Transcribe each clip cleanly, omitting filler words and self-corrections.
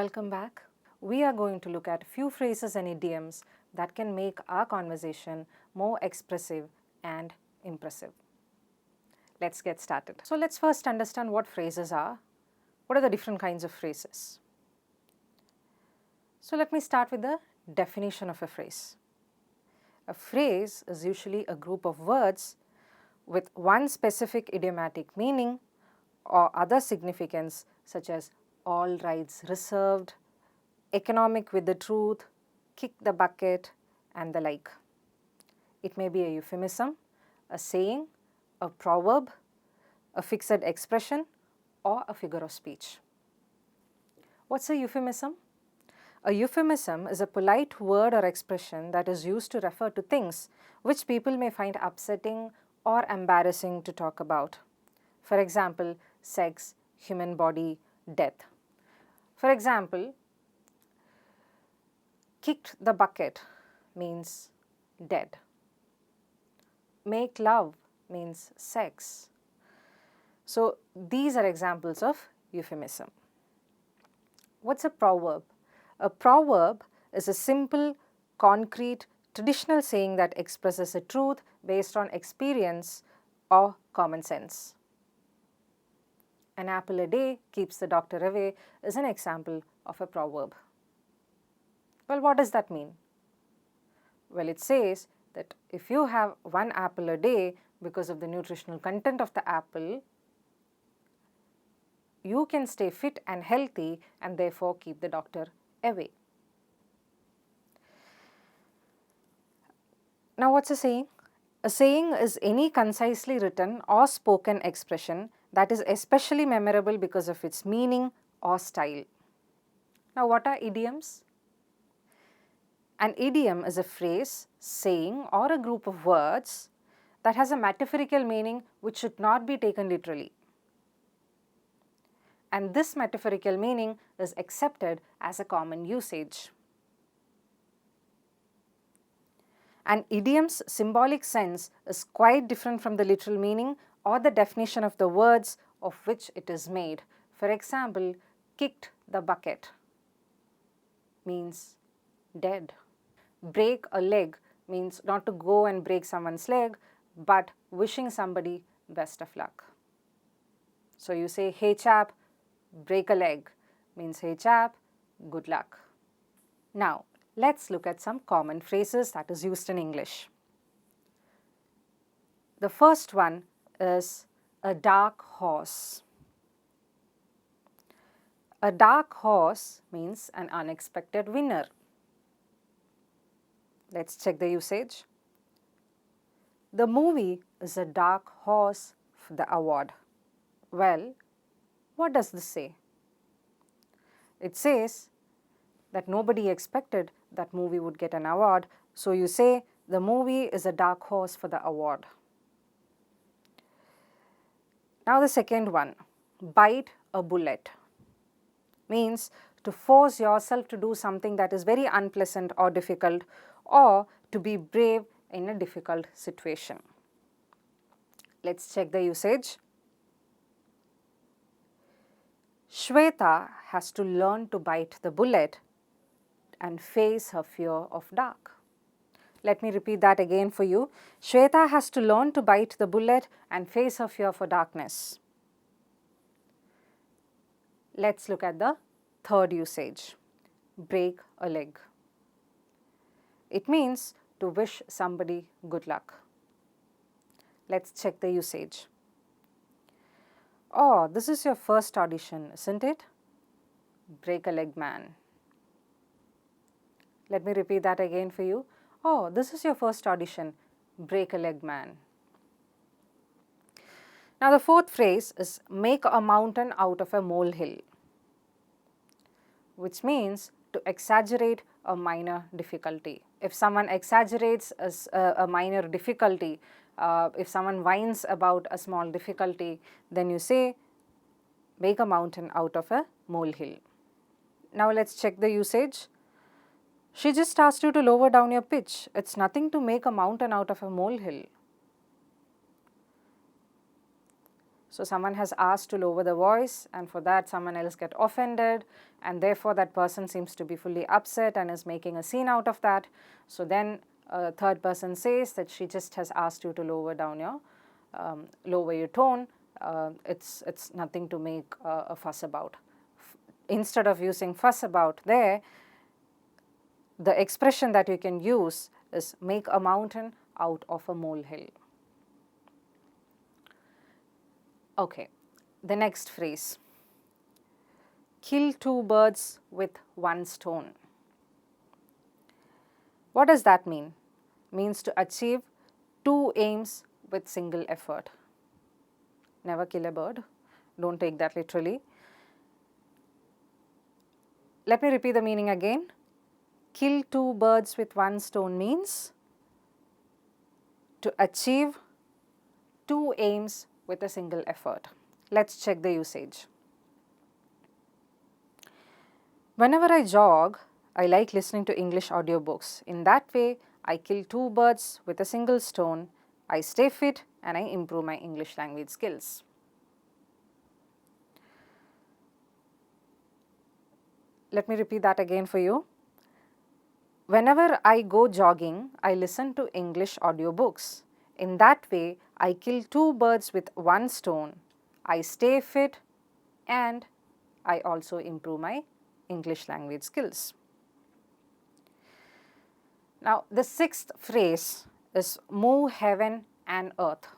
Welcome back. We are going to look at a few phrases and idioms that can make our conversation more expressive and impressive. Let's get started. So let's first understand what phrases are. What are the different kinds of phrases? So let me start with the definition of a phrase. A phrase is usually a group of words with one specific idiomatic meaning or other significance, such as all rights reserved, economic with the truth, kick the bucket, and the like. It may be a euphemism, a saying, a proverb, a fixed expression, or a figure of speech. What's a euphemism? A euphemism is a polite word or expression that is used to refer to things which people may find upsetting or embarrassing to talk about. For example, sex, human body, death. For example, kicked the bucket means dead. Make love means sex. So these are examples of euphemism. What's a proverb? A proverb is a simple, concrete, traditional saying that expresses a truth based on experience or common sense. An apple a day keeps the doctor away is an example of a proverb. Well, what does that mean? Well, it says that if you have one apple a day because of the nutritional content of the apple, you can stay fit and healthy and therefore keep the doctor away. Now, what's a saying? A saying is any concisely written or spoken expression that is especially memorable because of its meaning or style. Now, what are idioms? An idiom is a phrase, saying, or a group of words that has a metaphorical meaning which should not be taken literally. And this metaphorical meaning is accepted as a common usage. An idiom's symbolic sense is quite different from the literal meaning or the definition of the words of which it is made. For example, kicked the bucket means dead. Break a leg means not to go and break someone's leg, but wishing somebody best of luck. So you say, hey chap, break a leg means hey chap, good luck. Now, let's look at some common phrases that is used in English. The first one is a dark horse. A dark horse means an unexpected winner. Let's check the usage. The movie is a dark horse for the award. Well, what does this say? It says that nobody expected that movie would get an award. So you say the movie is a dark horse for the award. Now the second one, bite a bullet, means to force yourself to do something that is very unpleasant or difficult, or to be brave in a difficult situation. Let's check the usage. Shweta has to learn to bite the bullet and face her fear of dark. Let me repeat that again for you. Shweta has to learn to bite the bullet and face her fear for darkness. Let's look at the third usage, break a leg. It means to wish somebody good luck. Let's check the usage. Oh, this is your first audition, isn't it? Break a leg, man. Let me repeat that again for you. Oh, this is your first audition. Break a leg, man. Now the fourth phrase is make a mountain out of a molehill, which means to exaggerate a minor difficulty. If someone exaggerates a minor difficulty, if someone whines about a small difficulty, then you say make a mountain out of a molehill. Now let's check the usage. She just asked you to lower down your pitch. It's nothing to make a mountain out of a molehill. So someone has asked to lower the voice, and for that someone else get offended, and therefore that person seems to be fully upset and is making a scene out of that. So then a third person says that she just has asked you to lower down your lower your tone. It's nothing to make a fuss about. Instead of using fuss about there, the expression that you can use is make a mountain out of a molehill. Okay, the next phrase, kill two birds with one stone. What does that mean? Means to achieve two aims with single effort. Never kill a bird, don't take that literally. Let me repeat the meaning again. Kill two birds with one stone means to achieve two aims with a single effort. Let's check the usage. Whenever I jog, I like listening to English audiobooks. In that way, I kill two birds with a single stone. I stay fit and I improve my English language skills. Let me repeat that again for you. Whenever I go jogging, I listen to English audiobooks. In that way, I kill two birds with one stone. I stay fit and I also improve my English language skills. Now, the sixth phrase is move heaven and earth.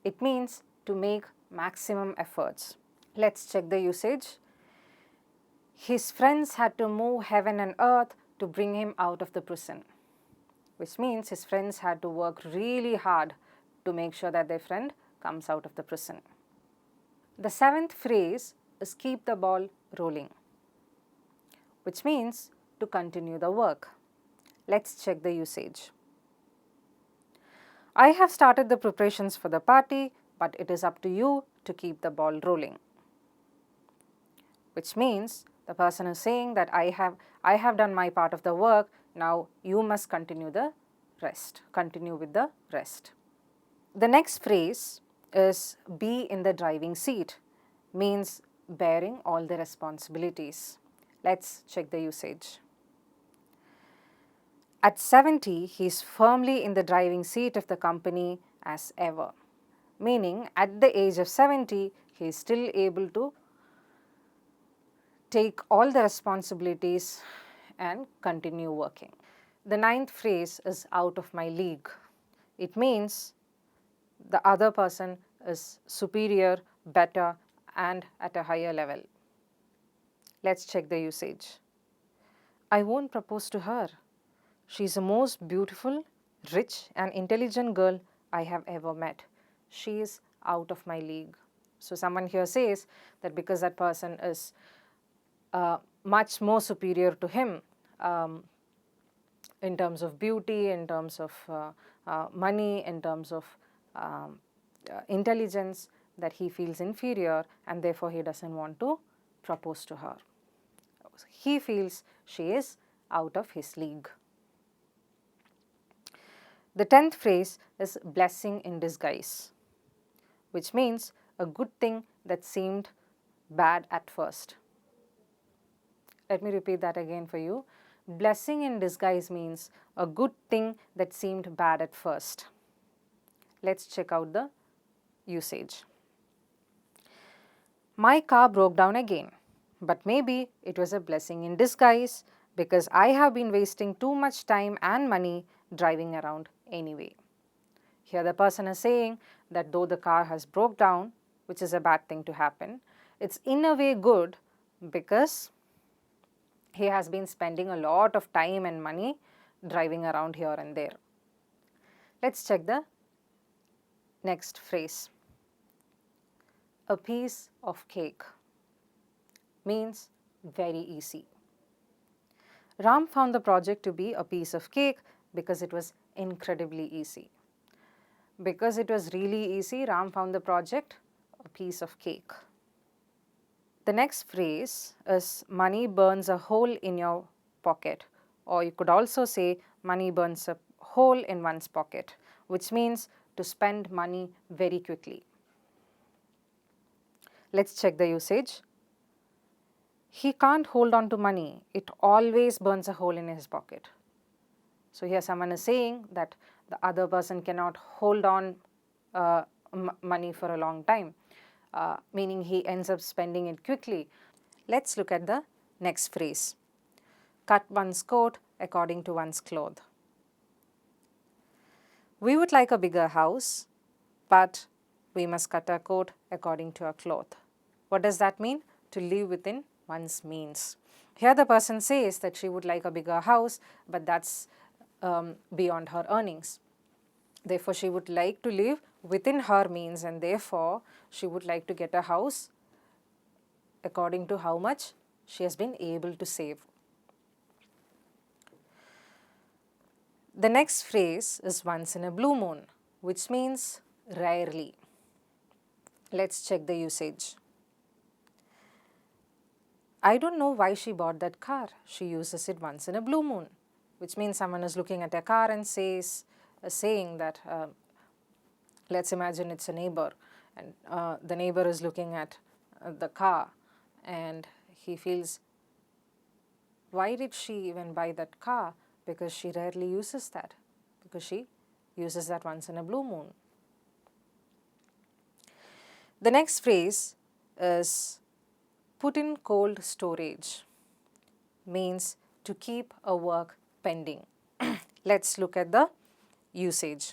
It means to make maximum efforts. Let's check the usage. His friends had to move heaven and earth to bring him out of the prison, which means his friends had to work really hard to make sure that their friend comes out of the prison. The seventh phrase is keep the ball rolling, which means to continue the work. Let's check the usage. I have started the preparations for the party, but it is up to you to keep the ball rolling, which means the person is saying that I have done my part of the work, now you must continue the rest, continue with the rest. The next phrase is be in the driving seat, means bearing all the responsibilities. Let's check the usage. At 70, he is firmly in the driving seat of the company as ever, meaning at the age of 70, he is still able to take all the responsibilities and continue working. The ninth phrase is out of my league. It means the other person is superior, better and at a higher level. Let's check the usage. I won't propose to her. She is the most beautiful, rich and intelligent girl I have ever met. She is out of my league. So someone here says that because that person is much more superior to him in terms of beauty, in terms of money, in terms of intelligence, that he feels inferior and therefore he doesn't want to propose to her. He feels she is out of his league. The 10th phrase is blessing in disguise, which means a good thing that seemed bad at first. Let me repeat that again for you. Blessing in disguise means a good thing that seemed bad at first. Let's check out the usage. My car broke down again, but maybe it was a blessing in disguise because I have been wasting too much time and money driving around anyway. Here the person is saying that though the car has broke down, which is a bad thing to happen, it's in a way good because he has been spending a lot of time and money driving around here and there. Let's check the next phrase. A piece of cake means very easy. Ram found the project to be a piece of cake because it was incredibly easy. Because it was really easy, Ram found the project a piece of cake. The next phrase is money burns a hole in your pocket, or you could also say money burns a hole in one's pocket, which means to spend money very quickly. Let's check the usage. He can't hold on to money. It always burns a hole in his pocket. So here someone is saying that the other person cannot hold on money for a long time, meaning he ends up spending it quickly. Let's look at the next phrase. Cut one's coat according to one's cloth. We would like a bigger house, but we must cut our coat according to our cloth. What does that mean? To live within one's means. Here the person says that she would like a bigger house, but that's beyond her earnings. Therefore, she would like to live within her means, and therefore she would like to get a house according to how much she has been able to save. The next phrase is once in a blue moon, which means rarely. Let's check the usage. I don't know why she bought that car. She uses it once in a blue moon, which means someone is looking at a car and saying that, let's imagine it's a neighbor, and the neighbor is looking at the car and he feels, why did she even buy that car? Because she rarely uses that, because she uses that once in a blue moon. The next phrase is put in cold storage, means to keep a work pending. Let's look at the usage.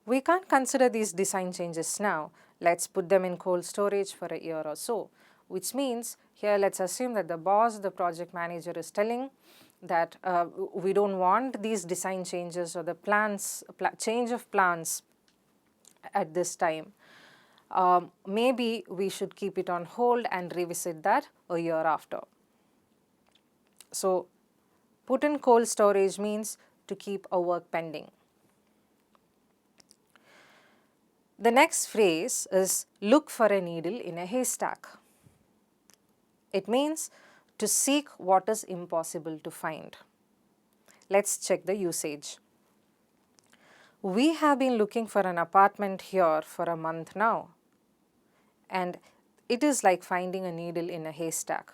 We can't consider these design changes now. Let's put them in cold storage for a year or so, which means here let's assume that the boss, the project manager, is telling that we don't want these design changes or the change of plans at this time. Maybe we should keep it on hold and revisit that a year after. So, put in cold storage means to keep a work pending. The next phrase is look for a needle in a haystack. It means to seek what is impossible to find. Let's check the usage. We have been looking for an apartment here for a month now, and it is like finding a needle in a haystack,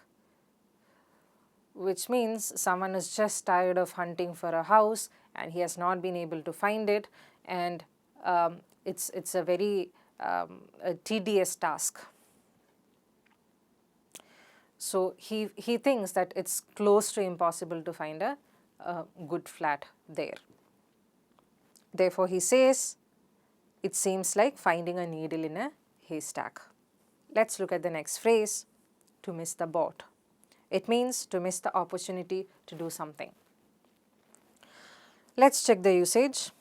which means someone is just tired of hunting for a house and he has not been able to find it, and it's a very a tedious task. So he thinks that it's close to impossible to find a good flat there. Therefore, he says it seems like finding a needle in a haystack. Let's look at the next phrase, to miss the boat. It means to miss the opportunity to do something. Let's check the usage.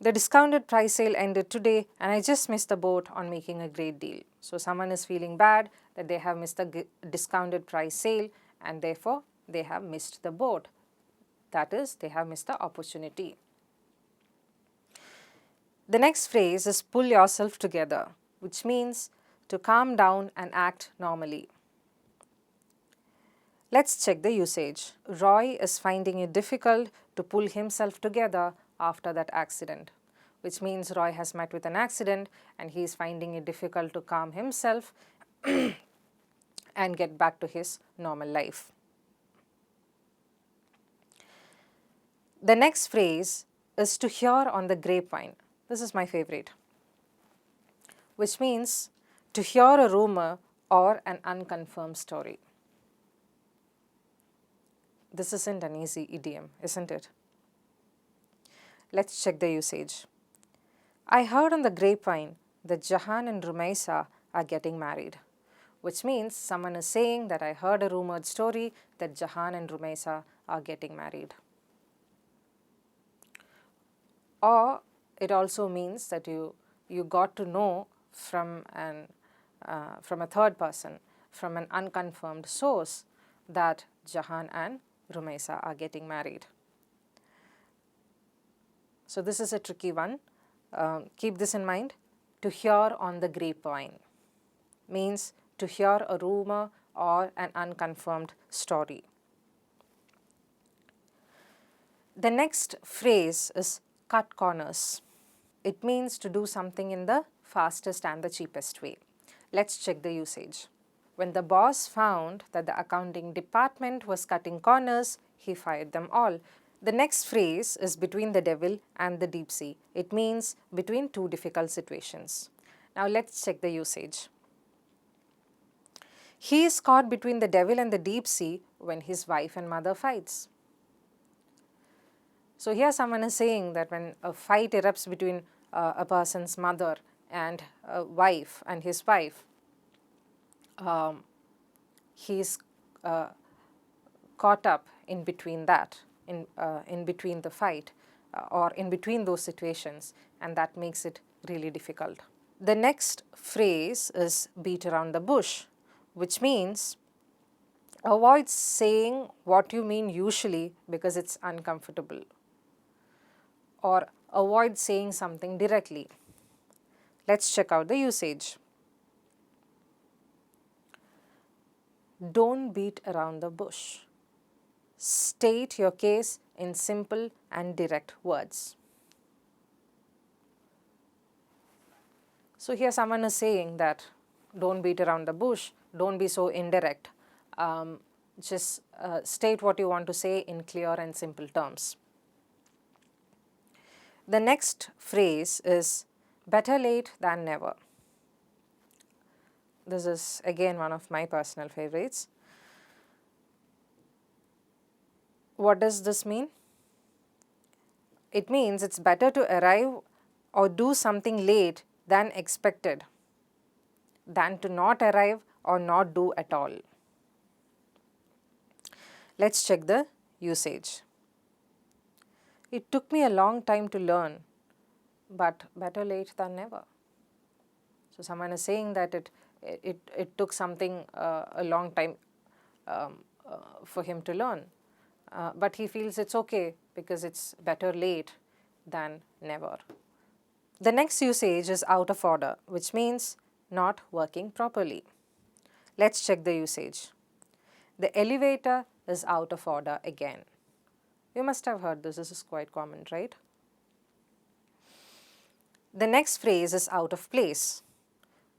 The discounted price sale ended today and I just missed the boat on making a great deal. So someone is feeling bad that they have missed the discounted price sale and therefore they have missed the boat. That is, they have missed the opportunity. The next phrase is pull yourself together, which means to calm down and act normally. Let's check the usage. Roy is finding it difficult to pull himself together after that accident, which means Roy has met with an accident and he is finding it difficult to calm himself and get back to his normal life. The next phrase is to hear on the grapevine. This is my favorite, which means to hear a rumor or an unconfirmed story. This isn't an easy idiom, isn't it? Let's check the usage. I heard on the grapevine that Jahan and Rumaisa are getting married, which means someone is saying that I heard a rumored story that Jahan and Rumaisa are getting married. Or it also means that you got to know from a third person, from an unconfirmed source, that Jahan and Rumaisa are getting married. So this is a tricky one. Keep this in mind. To hear on the grapevine means to hear a rumor or an unconfirmed story. The next phrase is cut corners. It means to do something in the fastest and the cheapest way. Let's check the usage. When the boss found that the accounting department was cutting corners, he fired them all. The next phrase is between the devil and the deep sea. It means between two difficult situations. Now let's check the usage. He is caught between the devil and the deep sea when his wife and mother fights. So here someone is saying that when a fight erupts between a person's mother and a wife and his wife, he is caught up in between that, in between the fight or in between those situations, and that makes it really difficult. The next phrase is beat around the bush, which means avoid saying what you mean usually because it's uncomfortable, or avoid saying something directly. Let's check out the usage. Don't beat around the bush. State your case in simple and direct words. So here someone is saying that don't beat around the bush, don't be so indirect. Just state what you want to say in clear and simple terms. The next phrase is better late than never. This is again one of my personal favorites. What does this mean? It means it's better to arrive or do something late than expected than to not arrive or not do at all. Let's check the usage. It took me a long time to learn, but better late than never. So someone is saying that it took something a long time for him to learn, but he feels it's okay because it's better late than never. The next usage is out of order, which means not working properly. Let's check the usage. The elevator is out of order again. You must have heard this is quite common, right? The next phrase is out of place,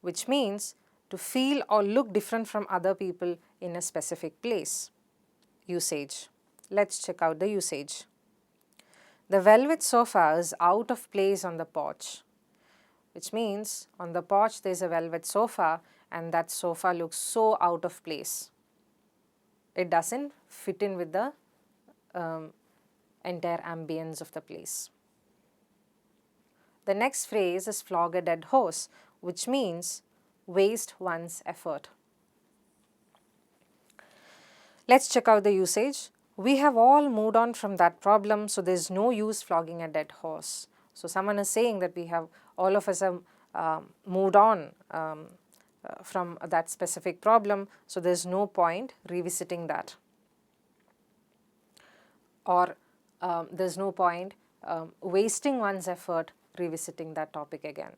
which means to feel or look different from other people in a specific place. Usage. Let's check out the usage. The velvet sofa is out of place on the porch, which means on the porch there is a velvet sofa and that sofa looks so out of place. It doesn't fit in with the entire ambience of the place. The next phrase is flog a dead horse, which means waste one's effort. Let's check out the usage. We have all moved on from that problem, so there is no use flogging a dead horse. So someone is saying that we have, all of us have moved on from that specific problem, so there is no point revisiting that, or there is no point wasting one's effort revisiting that topic again.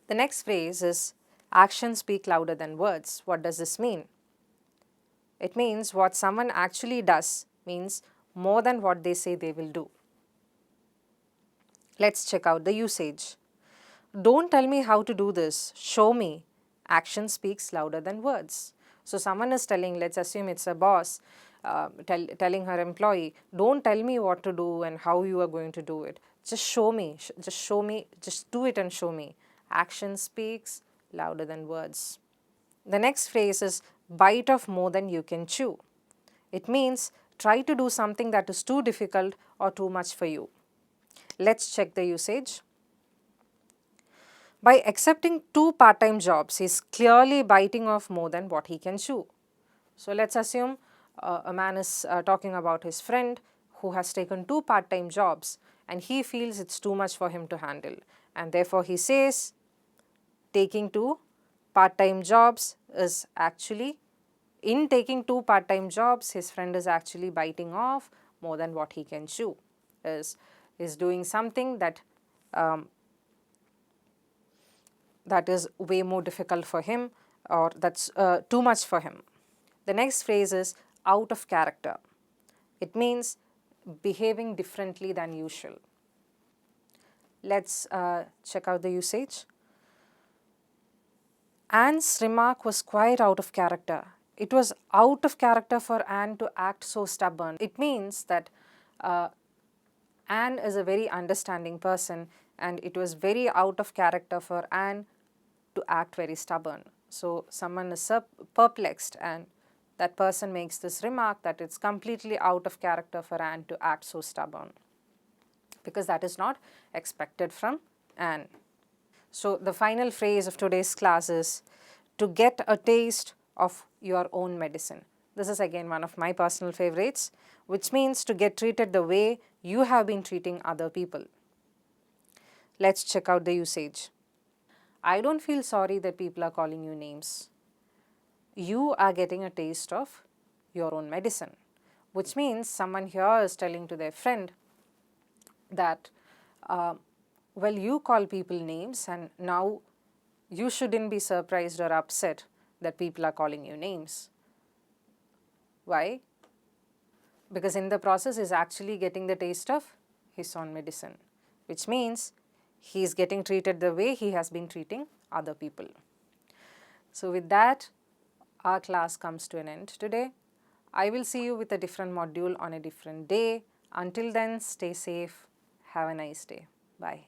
The next phrase is actions speak louder than words. What does this mean? It means what someone actually does means more than what they say they will do. Let's check out the usage. Don't tell me how to do this, show me. Action speaks louder than words. So someone is telling, let's assume it's a boss, telling her employee, don't tell me what to do and how you are going to do it. Just show me, just do it and show me. Action speaks louder than words. The next phrase is bite off more than you can chew. It means try to do something that is too difficult or too much for you. Let's check the usage. By accepting 2 part-time jobs, he is clearly biting off more than what he can chew. So let's assume a man is talking about his friend who has taken 2 part-time jobs and he feels it's too much for him to handle, and therefore he says taking 2 part-time jobs is actually, in taking 2 part-time jobs, his friend is actually biting off more than what he can chew, is doing something that that is way more difficult for him, or that's too much for him. The next phrase is out of character. It means behaving differently than usual. Let's check out the usage. Anne's remark was quite out of character. It was out of character for Anne to act so stubborn. It means that Anne is a very understanding person, and it was very out of character for Anne to act very stubborn. So someone is perplexed, and that person makes this remark that it's completely out of character for Anne to act so stubborn, because that is not expected from Anne. So the final phrase of today's class is to get a taste of your own medicine. This is again one of my personal favorites, which means to get treated the way you have been treating other people. Let's check out the usage. I don't feel sorry that people are calling you names. You are getting a taste of your own medicine, which means someone here is telling to their friend that, well, you call people names, and now you shouldn't be surprised or upset that people are calling you names. Why? Because in the process he is actually getting the taste of his own medicine, which means he is getting treated the way he has been treating other people. So with that, our class comes to an end today. I will see you with a different module on a different day. Until then, stay safe. Have a nice day. Bye.